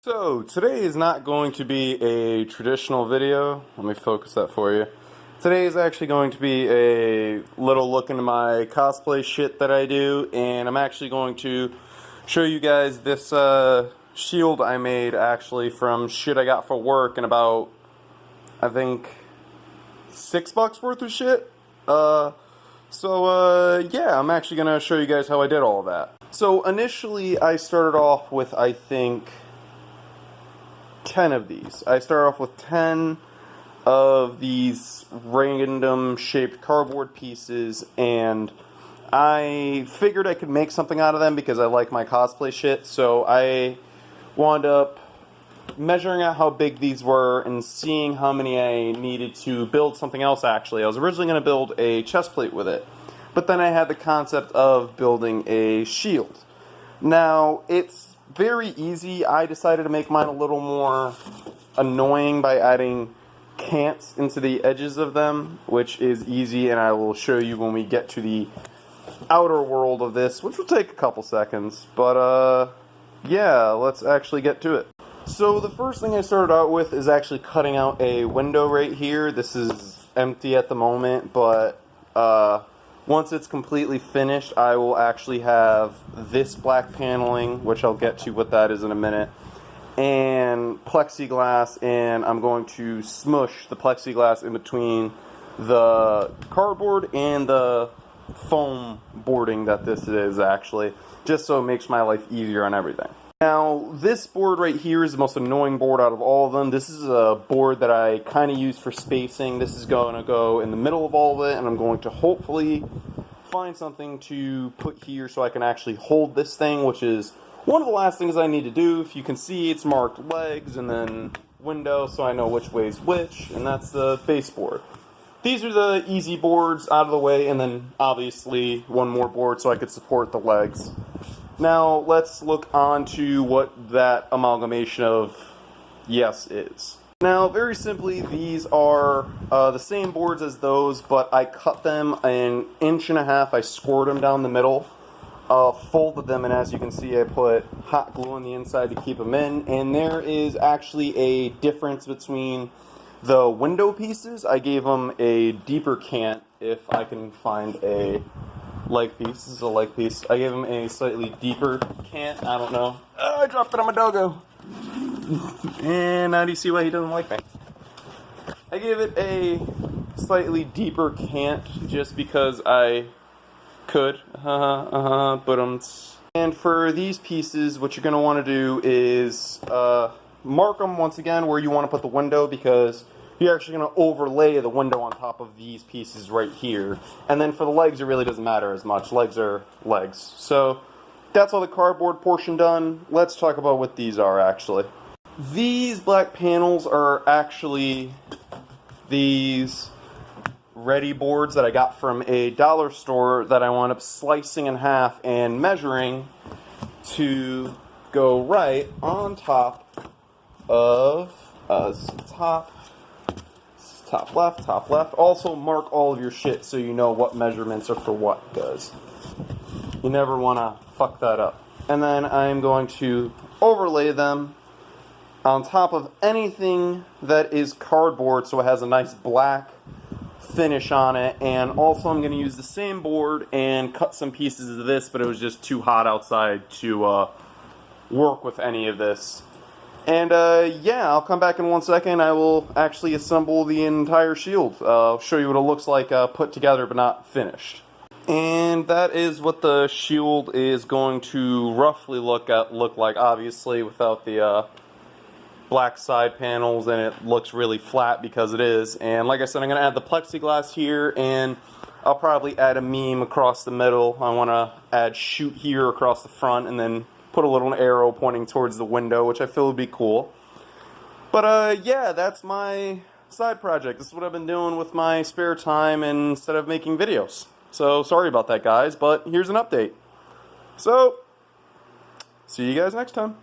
So, today is not going to be a traditional video. Let me focus that for you. Today is actually going to be a little look into my cosplay shit that I do, and I'm actually going to show you guys this shield I made actually from shit I got for work and about, I think, $6 worth of shit. Yeah, I'm actually going to show you guys how I did all of that. So, initially I started off with, I think, 10 of these. I start off with 10 of these random shaped cardboard pieces, and I figured I could make something out of them because I like my cosplay shit, so I wound up measuring out how big these were and seeing how many I needed to build something else. Actually, I was originally going to build a chest plate with it, but then I had the concept of building a shield. Now, it's very easy. I decided to make mine a little more annoying by adding cants into the edges of them, which is easy, and I will show you when we get to the outer world of this, which will take a couple seconds. But, yeah, let's actually get to it. So the first thing I started out with is actually cutting out a window right here. This is empty at the moment, but, once it's completely finished, I will actually have this black paneling, which I'll get to what that is in a minute, and plexiglass, and I'm going to smush the plexiglass in between the cardboard and the foam boarding that this is actually, just so it makes my life easier on everything. Now, this board right here is the most annoying board out of all of them. This is a board that I kind of use for spacing. This is going to go in the middle of all of it, and I'm going to hopefully find something to put here so I can actually hold this thing, which is one of the last things I need to do. If you can see, it's marked legs and then window, so I know which way is which, and that's the baseboard. These are the easy boards out of the way, and then obviously one more board so I could support the legs. Now, let's look on to what that amalgamation of yes is. Now, very simply, these are the same boards as those, but I cut them an 1.5 inches. I scored them down the middle, folded them, and as you can see, I put hot glue on the inside to keep them in. And there is actually a difference between the window pieces. I gave them a deeper cant, if I can find a leg piece. This is a leg piece. I gave him a slightly deeper cant. I don't know. Oh, I dropped it on my doggo. And now do you see why he doesn't like me? I gave it a slightly deeper cant just because I could. And for these pieces, what you're going to want to do is mark them once again where you want to put the window, because you're actually going to overlay the window on top of these pieces right here. And then for the legs, it really doesn't matter as much. Legs are legs. So that's all the cardboard portion done. Let's talk about what these are actually. These black panels are actually these ready boards that I got from a dollar store that I wound up slicing in half and measuring to go right on top of top left, top left. Also mark all of your shit so you know what measurements are for what, because you never want to fuck that up. And then I'm going to overlay them on top of anything that is cardboard so it has a nice black finish on it. And also I'm going to use the same board and cut some pieces of this, but it was just too hot outside to work with any of this. And, yeah, I'll come back in 1 second. I will actually assemble the entire shield. I'll show you what it looks like put together but not finished. And that is what the shield is going to roughly look like, obviously, without the black side panels, and it looks really flat because it is. And like I said, I'm going to add the plexiglass here, and I'll probably add a meme across the middle. I want to add shoot here across the front, and then put a little arrow pointing towards the window, which I feel would be cool. But, yeah, that's my side project. This is what I've been doing with my spare time instead of making videos. So, sorry about that, guys, but here's an update. So, see you guys next time.